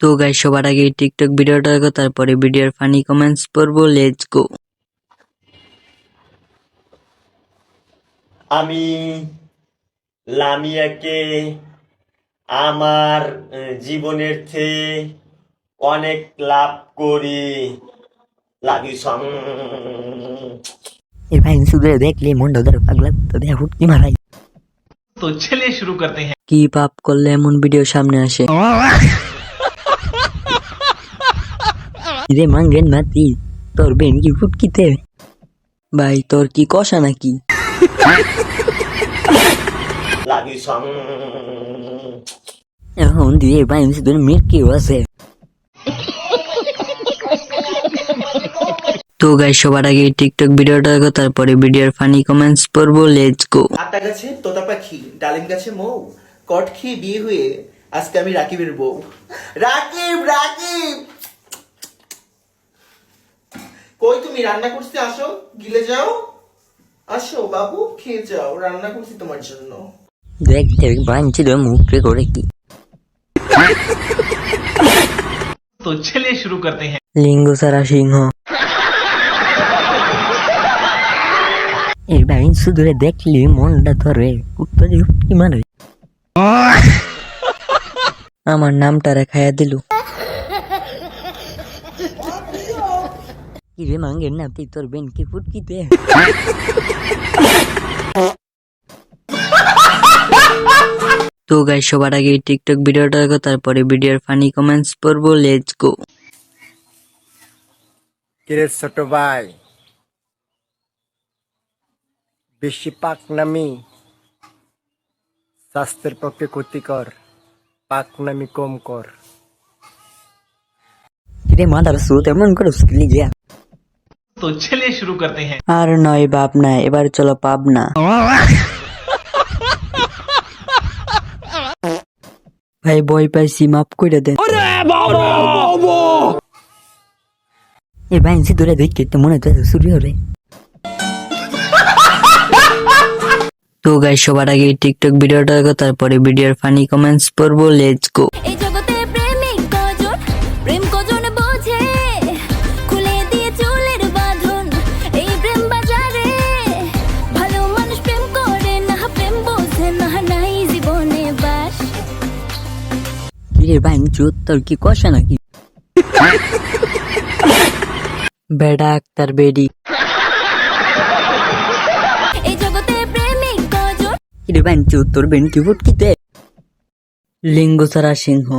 তো গাইস, সবার আগে এই টিকটক ভিডিওটা দেখো, তারপরে ভিডিওর ফানি কমেন্টস পড়বো। Let's go. আমি লামিয়াকে আমার জীবনের চেয়ে অনেক লাভ করি। লাভ ইউ সং। ए भाई सुधरे देख लिए मुंडो उधर पगला तो दे हुक्की माराई। तो चलिए शुरू करते हैं। কি পাপ করলে এমন ভিডিও সামনে আসে? रे मांगेन माती তোর বেন কি ফুটকিতে ভাই, তোর কি কষা নাকি? Love you song. এখন দিয়ে ভাই সুধরে মিট কি আছে। তো গাইস, সবার আগে এই টিকটক ভিডিওটা দেখো, তারপরে ভিডিওর ফানি কমেন্টস পড়বো। Let's go. আটা গাছে তোতা পাখি, ডালিম গাছে মৌ, কট খেয়ে বিয়ে হয়ে আজকে আমি রাকিবের বউ। রাকিব রাকিব কই তুমি? রান্না করতে আসো, গিলে যাও। আসো বাবু, খেয়ে যাও, রান্না করছি তোমার জন্য। দেখ দেখ বাঞ্চি দে মুখ রে করে কি। तो चलिए शुरू करते हैं। লিঙ্গ সারা সিংহ। এই ভাই সুধরে দেখলি মনটা ধরে কুত্তা দিয়ে হুক্কি মারে। আমার নামটা রেখায়া দিলু। কি রে মাঙ্গেন নাতি তোর বেন কি ফুটকিতে। তো গাইস, সবার আগে এই টিকটক ভিডিওটা দেখো, তারপরে ভিডিওর ফানি কমেন্টস পড়বো। Let's go. কিরে ছোট ভাই, বেশি পাকনামি স্বাস্থ্যের পক্ষে ক্ষতিকর, পাকনামি কম কর। কি রে মাদার সুত এমন করে স্কিলি যা। तो चलिए शुरू करते हैं। আর নয় বাপ না, এবার চলো পাবনা। ভাই বই পাইছি, মাফ করে দেন। এই ভাই সুধরে দেখে তো মনে তো শুরু হরে। তো গাইস, সবার আগে এই টিকটক ভিডিওটা দেখো, তারপরে ভিডিওর ফানি কমেন্টস পড়বো। Let's go. এই জগতে প্রেমিক কজন, প্রেম কজন বোঝে, খুলে দিয়ে চুলের বাঁধন এই প্রেম বাজারে। ভালো মানুষ প্রেম করে না, প্রেম বোঝে না, নাই জীবনে বাস। কি রে ভাই চুত তোর কি কষা নাকি। বেডা আক্তার বেডি। এই জগতে প্রেমিক কজন। কি রে ভাই চুত তোর বেন কি ফুটকিতে। লিঙ্গ সারা সিংহ।